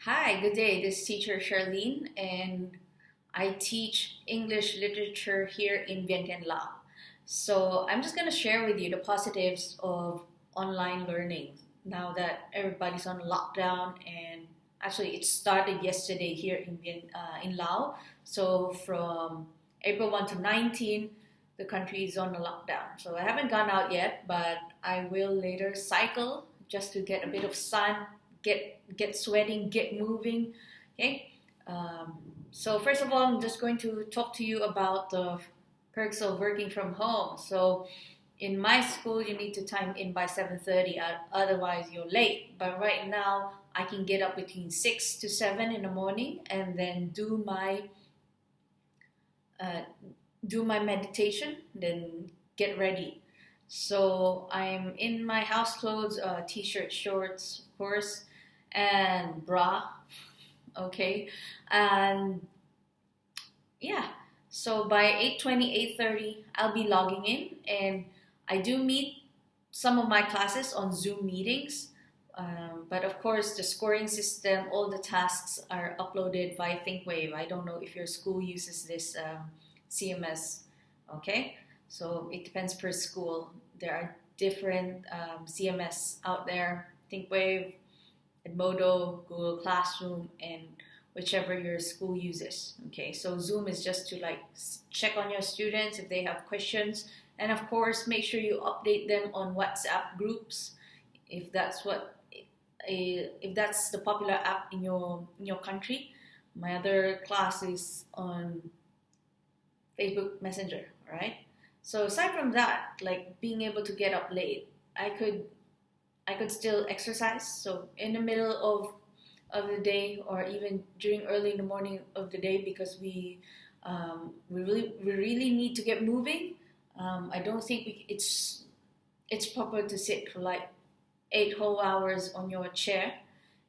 Hi, good day. This is teacher Charlene, and I teach English literature here in Vientiane, Laos. So I'm just going to share with you the positives of online learning now that everybody's on lockdown, and actually it started yesterday here in Laos. So from April 1 to 19, the country is on a lockdown. So I haven't gone out yet, but I will later cycle just to get a bit of sun, get sweating, get moving. Okay. So first of all, I'm just going to talk to you about the perks of working from home. So in my school, you need to time in by 7:30, otherwise you're late. But right now, I can get up between 6 to 7 in the morning and then uh, do my meditation, then get ready. So I'm in my house clothes, t-shirt, shorts, of course, and bra, okay, and yeah. So by 8:20, 8:30, I'll be logging in, and I do meet some of my classes on Zoom meetings. But of course, the scoring system, all the tasks are uploaded via ThinkWave. I don't know if your school uses this CMS, okay? So it depends per school. There are different CMS out there: ThinkWave, Edmodo, Google Classroom, and whichever your school uses. Okay, so Zoom is just to like check on your students if they have questions, and of course make sure you update them on WhatsApp groups if that's if that's the popular app in your country. My other class is on Facebook Messenger, right? So aside from that, like being able to get up late, I could still exercise. So in the middle of the day, or even during early in the morning of the day, because we really need to get moving. I don't think it's proper to sit for like 8 whole hours on your chair,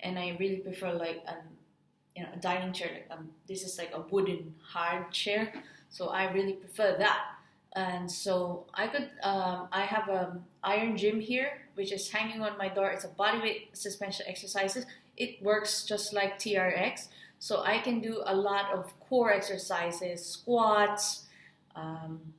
and I really prefer like a dining chair. This is like a wooden hard chair, so I really prefer that. And so I have a iron gym here, which is hanging on my door. It's a bodyweight suspension exercises. It works just like TRX, so I can do a lot of core exercises, squats. Um,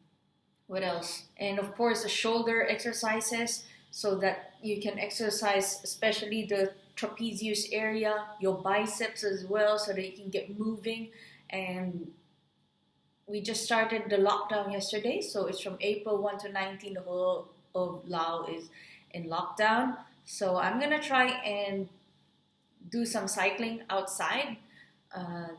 what else? And of course, the shoulder exercises, so that you can exercise, especially the trapezius area, your biceps as well, so that you can get moving. And we just started the lockdown yesterday, so it's from April 1 to 19, the whole of Laos is in lockdown. So I'm gonna try and do some cycling outside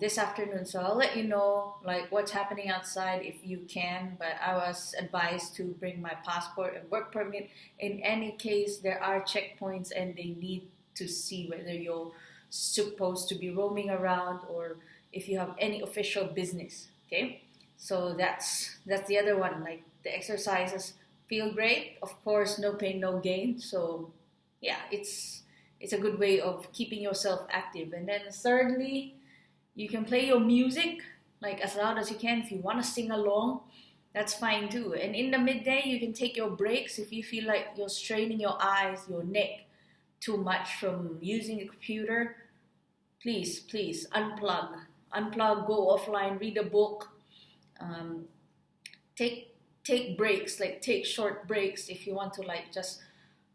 this afternoon. So I'll let you know like what's happening outside if you can. But I was advised to bring my passport and work permit. In any case, there are checkpoints, and they need to see whether you're supposed to be roaming around or if you have any official business. Okay. So that's the other one. Like the exercises feel great. Of course, no pain, no gain. So yeah, it's a good way of keeping yourself active. And then thirdly, you can play your music like as loud as you can. If you want to sing along, that's fine too. And in the midday, you can take your breaks if you feel like you're straining your eyes, your neck too much from using the computer. Please unplug, go offline, read a book. um, take breaks, like take short breaks if you want to like just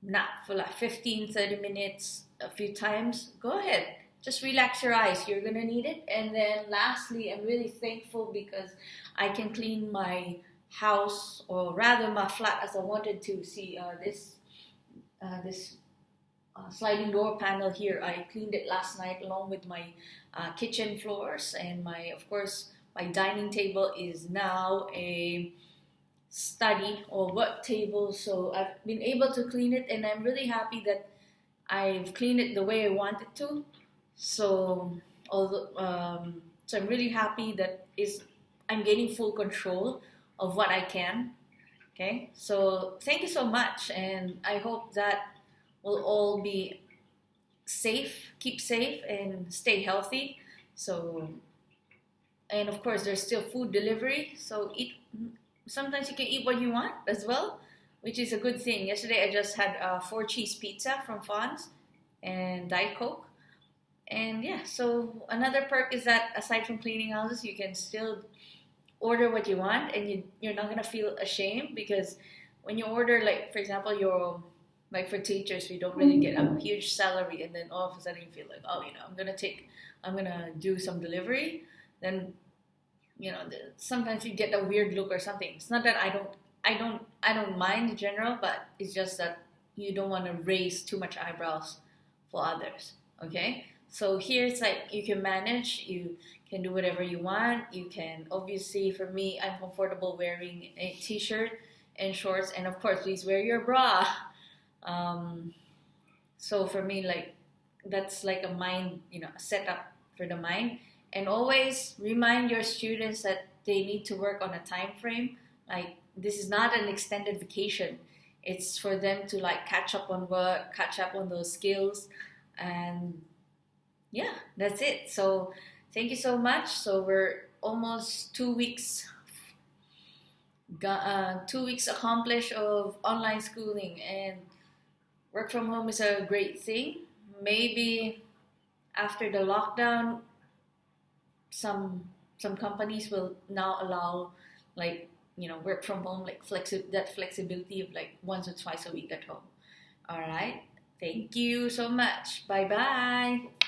nap for like 15-30 minutes a few times. Go ahead, just relax your eyes, you're gonna need it. And then lastly, I'm really thankful because I can clean my house, or rather my flat, as I wanted to. See this sliding door panel here, I cleaned it last night along with my kitchen floors, and of course my dining table is now a study or work table. So I've been able to clean it, and I'm really happy that I've cleaned it the way I wanted to. So so I'm really happy that I'm gaining full control of what I can. Okay, so thank you so much, and I hope that we'll all be safe, keep safe, and stay healthy. So, and of course, there's still food delivery. So eat. Sometimes you can eat what you want as well, which is a good thing. Yesterday, I just had a 4-cheese pizza from Fonz and Diet Coke. And yeah, so another perk is that aside from cleaning houses, you can still order what you want, and you're not gonna feel ashamed, because when you order, like for example, your like for teachers, we don't really get a huge salary, and then all of a sudden you feel like, oh, I'm gonna do some delivery. Then sometimes you get a weird look or something. It's not that I don't mind in general, but it's just that you don't want to raise too much eyebrows for others. Okay, so here it's like you can manage, you can do whatever you want. You can, obviously, for me, I'm comfortable wearing a t-shirt and shorts, and of course please wear your bra. So for me, like, that's like a mind, a setup for the mind. And always remind your students that they need to work on a time frame. Like, this is not an extended vacation. It's for them to like catch up on work, catch up on those skills, and yeah, that's it. So thank you so much. So we're almost 2 weeks, 2 weeks accomplished of online schooling, and work from home is a great thing. Maybe after the lockdown, some companies will now allow, like, work from home, like that flexibility of like once or twice a week at home. All right. Thank you so much. Bye bye.